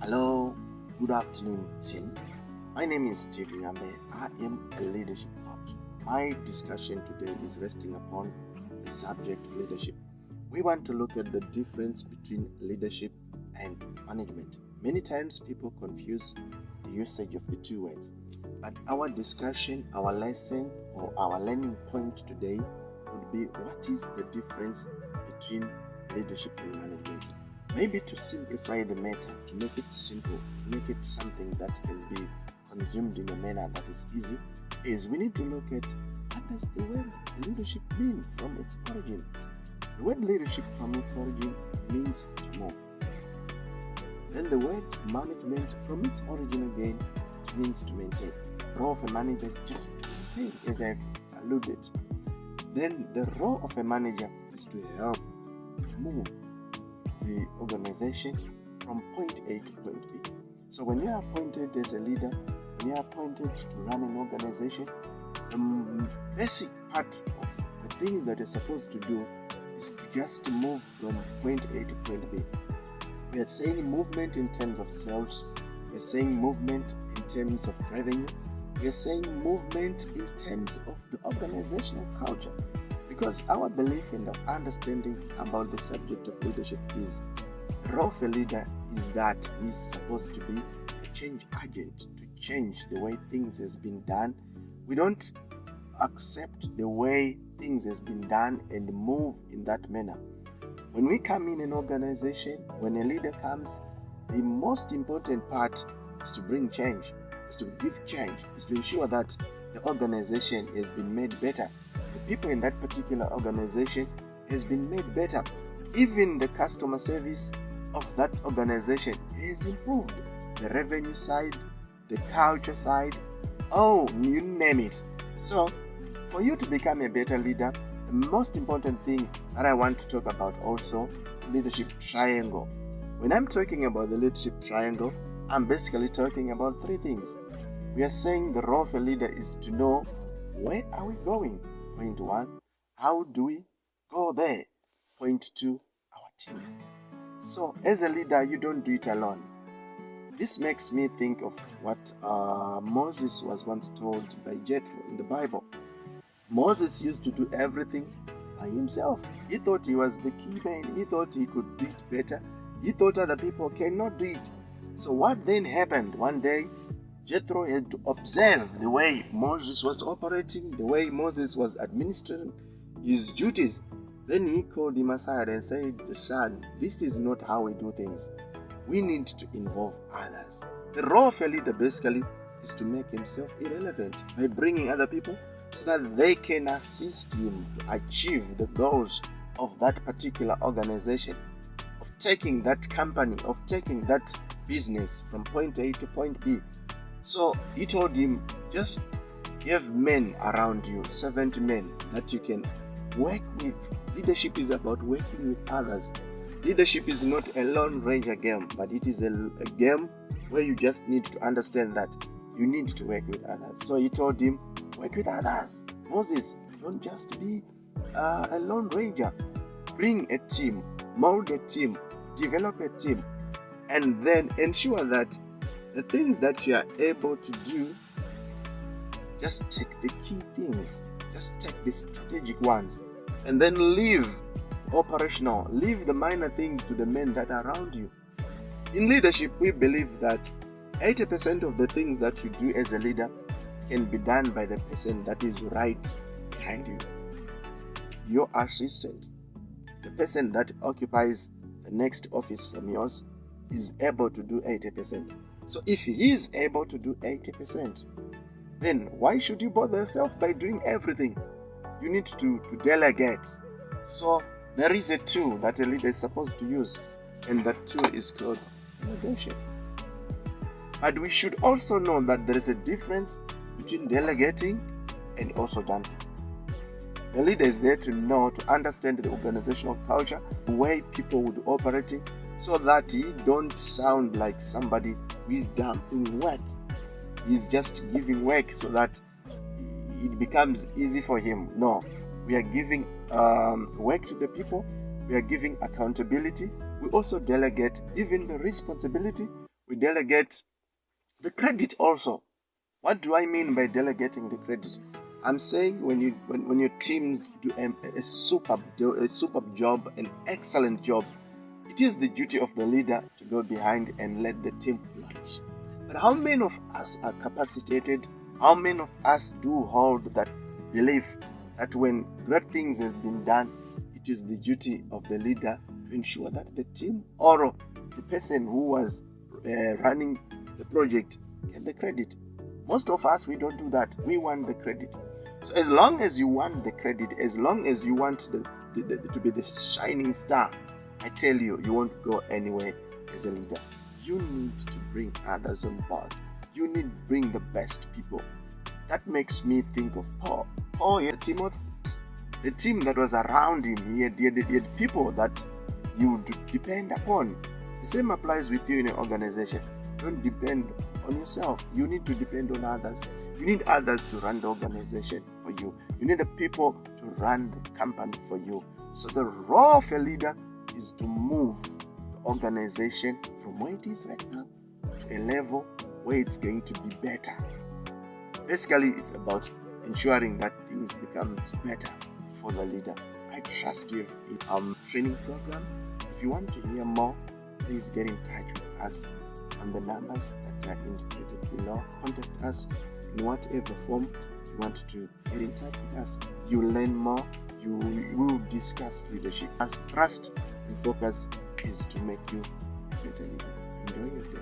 Hello, good afternoon, team. My name is Steve Nyambe. I am a leadership coach. My discussion today is resting upon the subject leadership. We want to look at the difference between leadership and management. Many times people confuse the usage of the two words, but our discussion, our lesson, or our learning point today would be what is the difference between leadership and management. Maybe to simplify the matter, to make it simple, to make it something that can be consumed in a manner that is easy, is we need to look at what does the word leadership mean from its origin. The word leadership from its origin means to move. Then the word management from its origin again, it means to maintain. The role of a manager is just to maintain, as I've alluded. Then the role of a manager is to help move the organization from point A to point B. So when you are appointed as a leader, when you are appointed to run an organization, the basic part of the things that you're supposed to do is to just move from point A to point B. We are saying movement in terms of sales, we are saying movement in terms of revenue, we are saying movement in terms of the organizational culture. Because our belief and our understanding about the subject of leadership is the role of a leader is that he's supposed to be a change agent, to change the way things has been done. We don't accept the way things has been done and move in that manner. When we come in an organization, when a leader comes, the most important part is to bring change, is to give change, is to ensure that the organization has been made better. People in that particular organization has been made better. Even the customer service of that organization has improved. The revenue side, the culture side, you name it. So, for you to become a better leader, the most important thing that I want to talk about also, leadership triangle. When I'm talking about the leadership triangle, I'm basically talking about three things. We are saying the role of a leader is to know where are we going. Point one, how do we go there? Point two, our team. So, as a leader, you don't do it alone. This makes me think of what Moses was once told by Jethro in the Bible. Moses used to do everything by himself. He thought he was the key man. He thought he could do it better. He thought other people cannot do it. So what then happened? One day, Jethro had to observe the way Moses was operating, the way Moses was administering his duties. Then he called him aside and said, "Son, this is not how we do things. We need to involve others." The role of a leader basically is to make himself irrelevant by bringing other people so that they can assist him to achieve the goals of that particular organization, of taking that company, of taking that business from point A to point B. So he told him, just have men around you, 70 men that you can work with. Leadership is about working with others. Leadership is not a lone ranger game, but it is a game where you just need to understand that you need to work with others. So he told him, work with others. Moses, don't just be a lone ranger. Bring a team, mold a team, develop a team, and then ensure that the things that you are able to do, just take the key things, just take the strategic ones, and then leave operational, leave the minor things to the men that are around you. In leadership, we believe that 80% of the things that you do as a leader can be done by the person that is right behind you. Your assistant, the person that occupies the next office from yours, is able to do 80%. So if he is able to do 80%, then why should you bother yourself by doing everything? You need to delegate. So there is a tool that a leader is supposed to use, and that tool is called delegation. But we should also know that there is a difference between delegating and also dumping. The leader is there to know, to understand the organizational culture, the way people would operate, so that he don't sound like somebody who is dumping work. He's just giving work so that it becomes easy for him. No, we are giving work to the people. We are giving accountability. We also delegate even the responsibility we delegate the credit also. What do I mean by delegating the credit? I'm saying when your teams do a superb job, an excellent job, it is the duty of the leader to go behind and let the team flourish. But how many of us are capacitated? How many of us do hold that belief that when great things have been done, it is the duty of the leader to ensure that the team or the person who was running the project get the credit? Most of us, we don't do that. We want the credit. So as long as you want the credit, as long as you want to be the shining star, I tell you, you won't go anywhere as a leader. You need to bring others on board. You need to bring the best people. That makes me think of Paul. Paul had Timothy, the team that was around him. He had people that you would depend upon. The same applies with you in an organization. Don't depend on yourself. You need to depend on others. You need others to run the organization for you. You need the people to run the company for you. So the role of a leader is to move the organization from where it is right now to a level where it's going to be better. Basically, it's about ensuring that things become better for the leader. I trust you in our training program. If you want to hear more, please get in touch with us on the numbers that are indicated below. Contact us in whatever form you want to get in touch with us. You learn more. You will discuss leadership. Our thrust and focus is to make you a better leader. Enjoy your day.